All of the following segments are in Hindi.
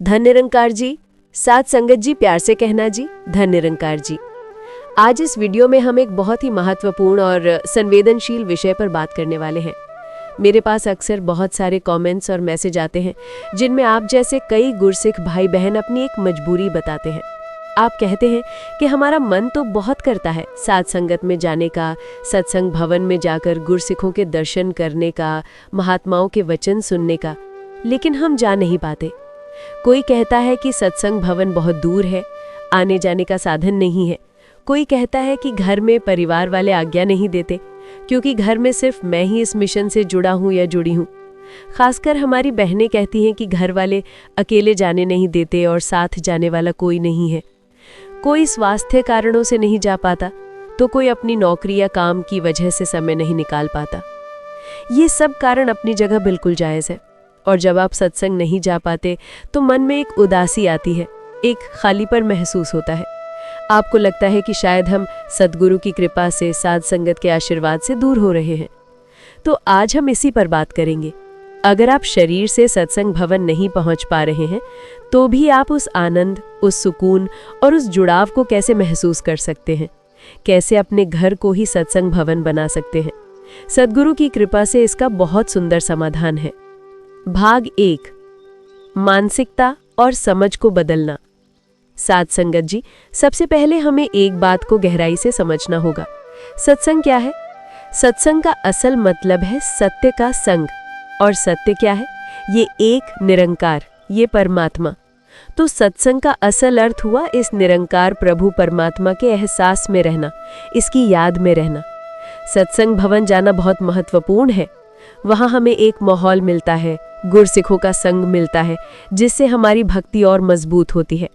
धन निरंकार जी, साथ संगत जी, प्यार से कहना जी, धन निरंकार जी। आज इस वीडियो में हम एक बहुत ही महत्वपूर्ण और संवेदनशील विषय पर बात करने वाले हैं। मेरे पास अक्सर बहुत सारे कमेंट्स और मैसेज आते हैं जिनमें आप जैसे कई गुरसिख भाई बहन अपनी एक मजबूरी बताते हैं। आप कहते हैं कि हमारा मन तो बहुत करता है साथ संगत में जाने का, सत्संग भवन में जाकर गुरसिखों के दर्शन करने का, महात्माओं के वचन सुनने का, लेकिन हम जा नहीं पाते। कोई कहता है कि सत्संग भवन बहुत दूर है, आने जाने का साधन नहीं है। कोई कहता है कि घर में परिवार वाले आज्ञा नहीं देते क्योंकि घर में सिर्फ मैं ही इस मिशन से जुड़ा हूँ या जुड़ी हूँ। खासकर हमारी बहनें कहती हैं कि घर वाले अकेले जाने नहीं देते और साथ जाने वाला कोई नहीं है। कोई स्वास्थ्य कारणों से नहीं जा पाता तो कोई अपनी नौकरी या काम की वजह से समय नहीं निकाल पाता। ये सब कारण अपनी जगह बिल्कुल जायज़ है। और जब आप सत्संग नहीं जा पाते तो मन में एक उदासी आती है, एक खालीपन महसूस होता है। आपको लगता है कि शायद हम सद्गुरु की कृपा से, साध संगत के आशीर्वाद से दूर हो रहे हैं। तो आज हम इसी पर बात करेंगे। अगर आप शरीर से सत्संग भवन नहीं पहुंच पा रहे हैं तो भी आप उस आनंद, उस सुकून और उस जुड़ाव को कैसे महसूस कर सकते हैं, कैसे अपने घर को ही सत्संग भवन बना सकते हैं। सद्गुरु की कृपा से इसका बहुत सुंदर समाधान है। भाग 1, मानसिकता और समझ को बदलना। साध संगत जी, सबसे पहले हमें एक बात को गहराई से समझना होगा। सत्संग क्या है? सत्संग का असल मतलब है सत्य का संग। और सत्य क्या है? ये एक निरंकार, ये परमात्मा। तो सत्संग का असल अर्थ हुआ इस निरंकार प्रभु परमात्मा के एहसास में रहना, इसकी याद में रहना। सत्संग भवन जाना बहुत महत्वपूर्ण है। वहाँ हमें एक माहौल मिलता है, गुरसिखों का संग मिलता है, जिससे हमारी भक्ति और मजबूत होती है।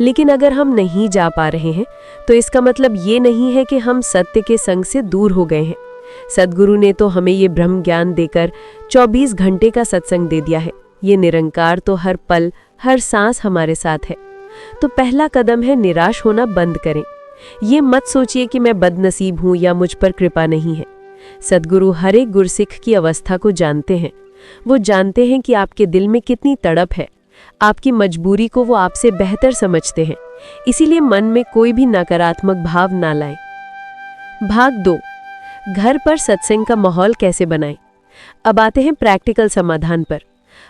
लेकिन अगर हम नहीं जा पा रहे हैं तो इसका मतलब ये नहीं है कि हम सत्य के संग से दूर हो गए हैं। सद्गुरु ने तो हमें ये ब्रह्म ज्ञान देकर 24 घंटे का सत्संग दे दिया है। ये निरंकार तो हर पल, हर सांस हमारे साथ है। तो पहला कदम है निराश होना बंद करें। ये मत सोचिए कि मैं बदनसीब हूँ या मुझ पर कृपा नहीं है। सद्गुरु हर एक गुरसिख की अवस्था को जानते हैं। वो जानते हैं कि आपके दिल में कितनी तड़प है। आपकी मजबूरी को वो आपसे बेहतर समझते हैं। इसीलिए मन में कोई भी नकारात्मक भाव ना लाएं। भाग 2, घर पर सत्संग का माहौल कैसे बनाएं। अब आते हैं प्रैक्टिकल समाधान पर।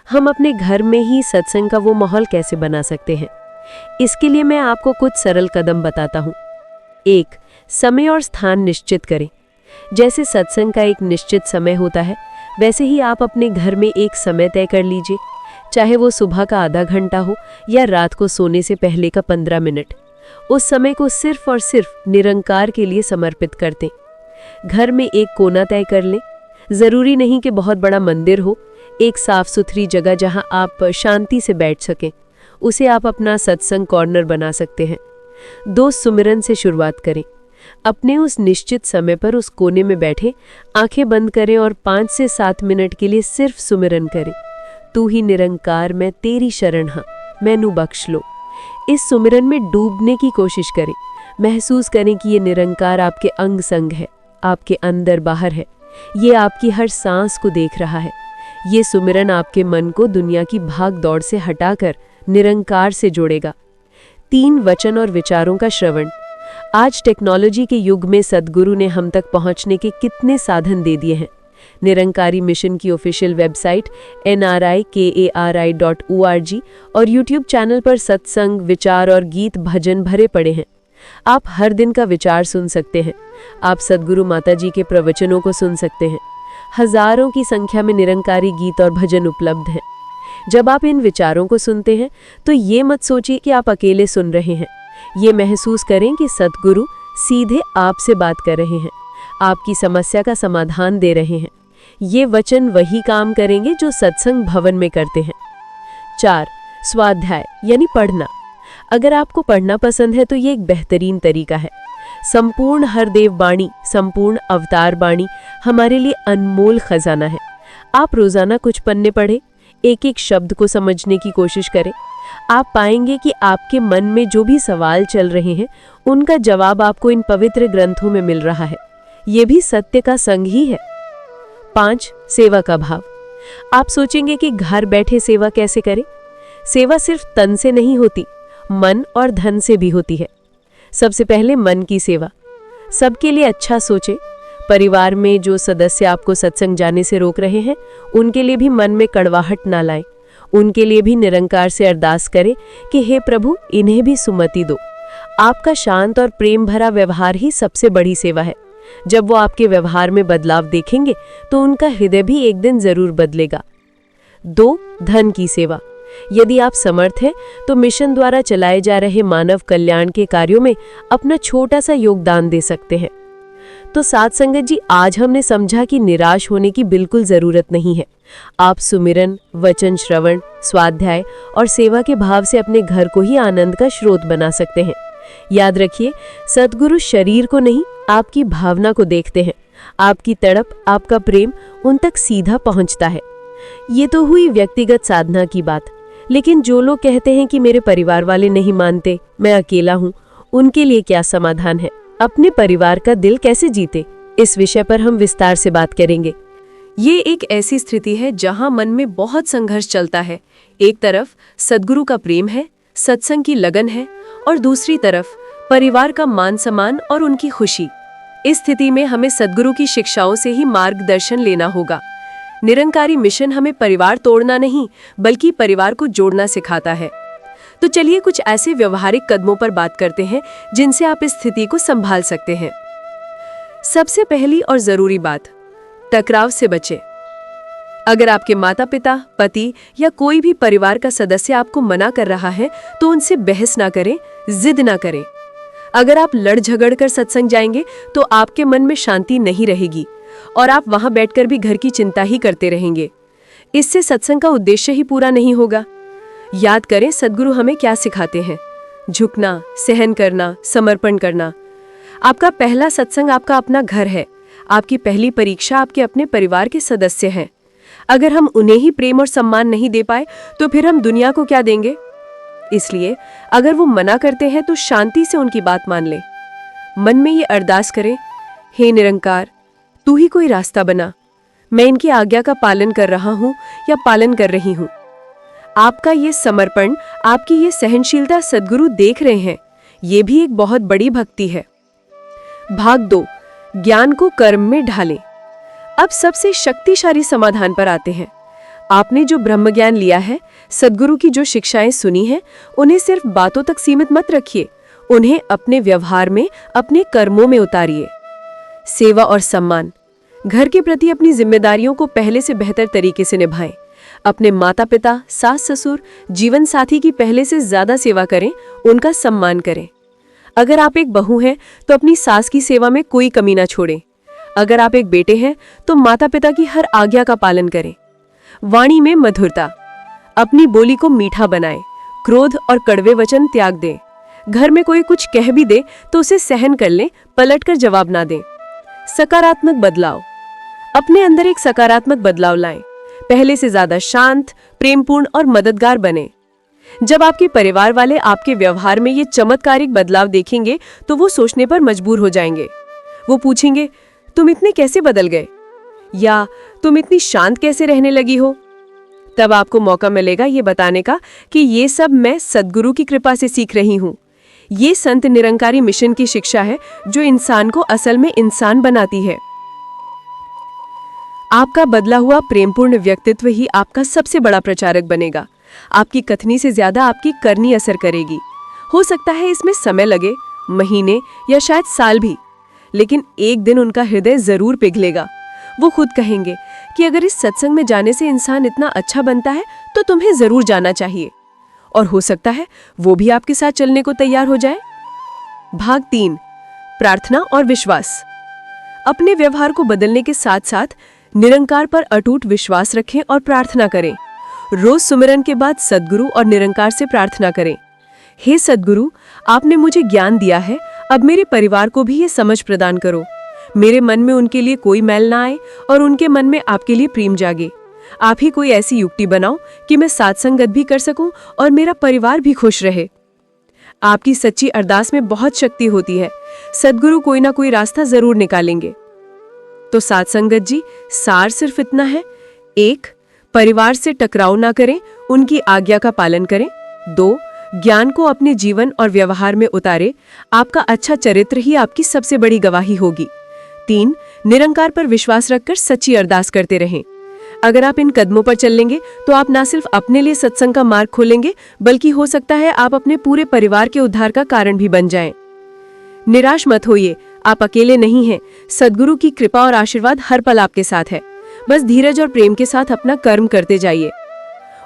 हम अपने घर में ही सत्संग का वो माहौल कैसे बना सकते हैं। इसके लिए मैं आपको कुछ सरल कदम बताता हूँ। 1, समय और स्थान निश्चित करें। जैसे सत्संग का एक निश्चित समय होता है, वैसे ही आप अपने घर में एक समय तय कर लीजिए, चाहे वो सुबह का आधा घंटा हो या रात को सोने से पहले का 15 मिनट। उस समय को सिर्फ और सिर्फ निरंकार के लिए समर्पित कर दें। घर में एक कोना तय कर लें। ज़रूरी नहीं कि बहुत बड़ा मंदिर हो, एक साफ सुथरी जगह जहां आप शांति से बैठ सकें, उसे आप अपना सत्संग कॉर्नर बना सकते हैं। 2 सुमिरन से शुरुआत करें। अपने उस निश्चित समय पर उस कोने में बैठे, आंखें बंद करें और 5 से 7 मिनट के लिए सिर्फ सुमिरन करें। तू ही निरंकार, मैं तेरी शरण हाँ, मैनू बख्श लो। इस सुमिरन में डूबने की कोशिश करें। महसूस करें कि ये निरंकार आपके अंग संग है, आपके अंदर बाहर है। ये आपकी हर सांस को देख रहा है। ये सुमिरन आपके मन को दुनिया की भाग दौड़ से हटाकर निरंकार से जोड़ेगा। 3 वचन और विचारों का श्रवण। आज टेक्नोलॉजी के युग में सद्गुरु ने हम तक पहुंचने के कितने साधन दे दिए हैं। निरंकारी मिशन की ऑफिशियल वेबसाइट nrikari.org और यूट्यूब चैनल पर सत्संग, विचार और गीत भजन भरे पड़े हैं। आप हर दिन का विचार सुन सकते हैं। आप सद्गुरु माता जी के प्रवचनों को सुन सकते हैं। हजारों की संख्या में निरंकारी गीत और भजन उपलब्ध हैं। जब आप इन विचारों को सुनते हैं तो ये मत सोचिए कि आप अकेले सुन रहे हैं। ये महसूस करें कि सद्गुरु सीधे आपसे बात कर रहे हैं, आपकी समस्या का समाधान दे रहे हैं। ये वचन वही काम करेंगे जो सत्संग भवन में करते हैं। 4, स्वाध्याय यानी पढ़ना। अगर आपको पढ़ना पसंद है तो ये एक बेहतरीन तरीका है। संपूर्ण हरदेव बाणी, संपूर्ण अवतार बाणी हमारे लिए अनमोल खजाना है। आप रोजाना कुछ पन्ने पढ़ें, एक एक शब्द को समझने की कोशिश करें। आप पाएंगे कि आपके मन में जो भी सवाल चल रहे हैं उनका जवाब आपको इन पवित्र ग्रंथों में मिल रहा है। ये भी सत्य का संग ही है। 5, सेवा का भाव। आप सोचेंगे कि घर बैठे सेवा कैसे करें। सेवा सिर्फ तन से नहीं होती, मन और धन से भी होती है। सबसे पहले मन की सेवा। सबके लिए अच्छा सोचे। परिवार में जो सदस्य आपको सत्संग जाने से रोक रहे हैं, उनके लिए भी मन में कड़वाहट ना लाएं। उनके लिए भी निरंकार से अरदास करें कि हे प्रभु, इन्हें भी सुमति दो। आपका शांत और प्रेम भरा व्यवहार ही सबसे बड़ी सेवा है। जब वो आपके व्यवहार में बदलाव देखेंगे तो उनका हृदय भी एक दिन जरूर बदलेगा। 2. धन की सेवा। यदि आप समर्थ हैं तो मिशन द्वारा चलाए जा रहे मानव कल्याण के कार्यों में अपना छोटा सा योगदान दे सकते हैं। तो साथ संगत जी, आज हमने समझा कि निराश होने की बिल्कुल जरूरत नहीं है। आप सुमिरन, वचन श्रवण, स्वाध्याय और सेवा के भाव से अपने घर को ही आनंद का स्रोत बना सकते हैं। याद रखिए, सद्गुरु शरीर को नहीं, आपकी भावना को देखते हैं। आपकी तड़प, आपका प्रेम उन तक सीधा पहुंचता है। ये तो हुई व्यक्तिगत साधना की बात, लेकिन जो लोग कहते हैं कि मेरे परिवार वाले नहीं मानते, मैं अकेला हूं, उनके लिए क्या समाधान है? अपने परिवार का दिल कैसे जीते, इस विषय पर हम विस्तार से बात करेंगे। ये एक ऐसी स्थिति है जहां मन में बहुत संघर्ष चलता है। एक तरफ सद्गुरु का प्रेम है, सत्संग की लगन है, और दूसरी तरफ परिवार का मान सम्मान और उनकी खुशी। इस स्थिति में हमें सद्गुरु की शिक्षाओं से ही मार्गदर्शन लेना होगा। निरंकारी मिशन हमें परिवार तोड़ना नहीं, बल्कि परिवार को जोड़ना सिखाता है। तो चलिए कुछ ऐसे व्यवहारिक कदमों पर बात करते हैं जिनसे आप इस स्थिति को संभाल सकते हैं। सबसे पहली और जरूरी बात, टकराव से बचें। अगर आपके माता पिता, पति या कोई भी परिवार का सदस्य आपको मना कर रहा है तो उनसे बहस ना करें, जिद ना करें। अगर आप लड़ झगड़ कर सत्संग जाएंगे तो आपके मन में शांति नहीं रहेगी और आप वहां बैठकर भी घर की चिंता ही करते रहेंगे। इससे सत्संग का उद्देश्य ही पूरा नहीं होगा। याद करें, सद्गुरु हमें क्या सिखाते हैं? झुकना, सहन करना, समर्पण करना। आपका पहला सत्संग आपका अपना घर है। आपकी पहली परीक्षा आपके अपने परिवार के सदस्य हैं। अगर हम उन्हें ही प्रेम और सम्मान नहीं दे पाए तो फिर हम दुनिया को क्या देंगे? इसलिए अगर वो मना करते हैं तो शांति से उनकी बात मान लें। मन में ये अरदास करें, हे निरंकार, तू ही कोई रास्ता बना। मैं इनकी आज्ञा का पालन कर रहा हूं या पालन कर रही हूं। आपका ये समर्पण, आपकी ये सहनशीलता सद्गुरु देख रहे हैं। ये भी एक बहुत बड़ी भक्ति है। भाग 2, ज्ञान को कर्म में ढालें। अब सबसे शक्तिशाली समाधान पर आते हैं। आपने जो ब्रह्म ज्ञान लिया है, सद्गुरु की जो शिक्षाएं सुनी हैं, उन्हें सिर्फ बातों तक सीमित मत रखिए। उन्हें अपने व्यवहार में, अपने कर्मों में उतारिए। सेवा और सम्मान। घर के प्रति अपनी जिम्मेदारियों को पहले से बेहतर तरीके से निभाएं। अपने माता पिता, सास ससुर, जीवन साथी की पहले से ज्यादा सेवा करें, उनका सम्मान करें। अगर आप एक बहू हैं तो अपनी सास की सेवा में कोई कमी ना छोड़ें। अगर आप एक बेटे हैं तो माता पिता की हर आज्ञा का पालन करें। वाणी में मधुरता। अपनी बोली को मीठा बनाएं। क्रोध और कड़वे वचन त्याग दें। घर में कोई कुछ कह भी दे तो उसे सहन कर लें, पलटकर जवाब ना दें। सकारात्मक बदलाव। अपने अंदर एक सकारात्मक बदलाव लाएं। पहले से ज्यादा शांत, प्रेमपूर्ण और मददगार बने। जब आपके परिवार वाले आपके व्यवहार में ये चमत्कारिक बदलाव देखेंगे तो वो सोचने पर मजबूर हो जाएंगे। वो पूछेंगे, तुम इतने कैसे बदल गए, या तुम इतनी शांत कैसे रहने लगी हो? तब आपको मौका मिलेगा ये बताने का कि ये सब मैं सद्गुरु की कृपा से सीख रही हूँ। ये संत निरंकारी मिशन की शिक्षा है जो इंसान को असल में इंसान बनाती है। आपका बदला हुआ प्रेमपूर्ण व्यक्तित्व ही आपका सबसे बड़ा प्रचारक बनेगा। आपकी कथनी से ज्यादा आपकी करनी असर करेगी। हो सकता है इसमें समय लगे, महीने या शायद साल भी, लेकिन एक दिन उनका हृदय जरूर पिघलेगा। वो खुद कहेंगे कि अगर इस सत्संग में जाने से इंसान इतना अच्छा बनता है तो तुम्हें जरूर जाना चाहिए। और हो सकता है वो भी आपके साथ चलने को तैयार हो जाए। भाग 3, प्रार्थना और विश्वास। अपने व्यवहार को बदलने के साथ साथ निरंकार पर अटूट विश्वास रखें और प्रार्थना करें। रोज सुमिरन के बाद सद्गुरु और निरंकार से प्रार्थना करें, हे सद्गुरु, आपने मुझे ज्ञान दिया है, अब मेरे परिवार को भी ये समझ प्रदान करो। मेरे मन में उनके लिए कोई मैल ना आए और उनके मन में आपके लिए प्रेम जागे। आप ही कोई ऐसी युक्ति बनाओ कि मैं सात्संगत भी कर सकूं और मेरा परिवार भी खुश रहे। आपकी सच्ची अरदास में बहुत शक्ति होती है। सद्गुरु कोई ना कोई रास्ता जरूर निकालेंगे। तो सात्संगत जी, सार सिर्फ इतना है, 1, परिवार से टकराव ना करें, उनकी आज्ञा का पालन करें। 2. ज्ञान को अपने जीवन और व्यवहार में उतारें, आपका अच्छा चरित्र ही आपकी सबसे बड़ी गवाही होगी। 3. निरंकार पर विश्वास रखकर सच्ची अरदास करते रहें। अगर आप इन कदमों पर चलेंगे तो आप न सिर्फ अपने लिए सत्संग का मार्ग खोलेंगे, बल्कि हो सकता है आप अपने पूरे परिवार के उद्धार का कारण भी बन जाएं। निराश मत होइए, आप अकेले नहीं हैं। सद्गुरु की कृपा और आशीर्वाद हर पल आपके साथ है। बस धीरज और प्रेम के साथ अपना कर्म करते जाइए।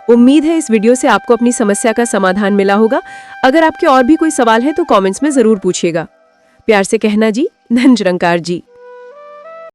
उम्मीद है इस वीडियो से आपको अपनी समस्या का समाधान मिला होगा। अगर आपके और भी कोई सवाल है तो कमेंट्स में जरूर पूछिएगा। प्यार से कहना जी, धन निरंकार जी।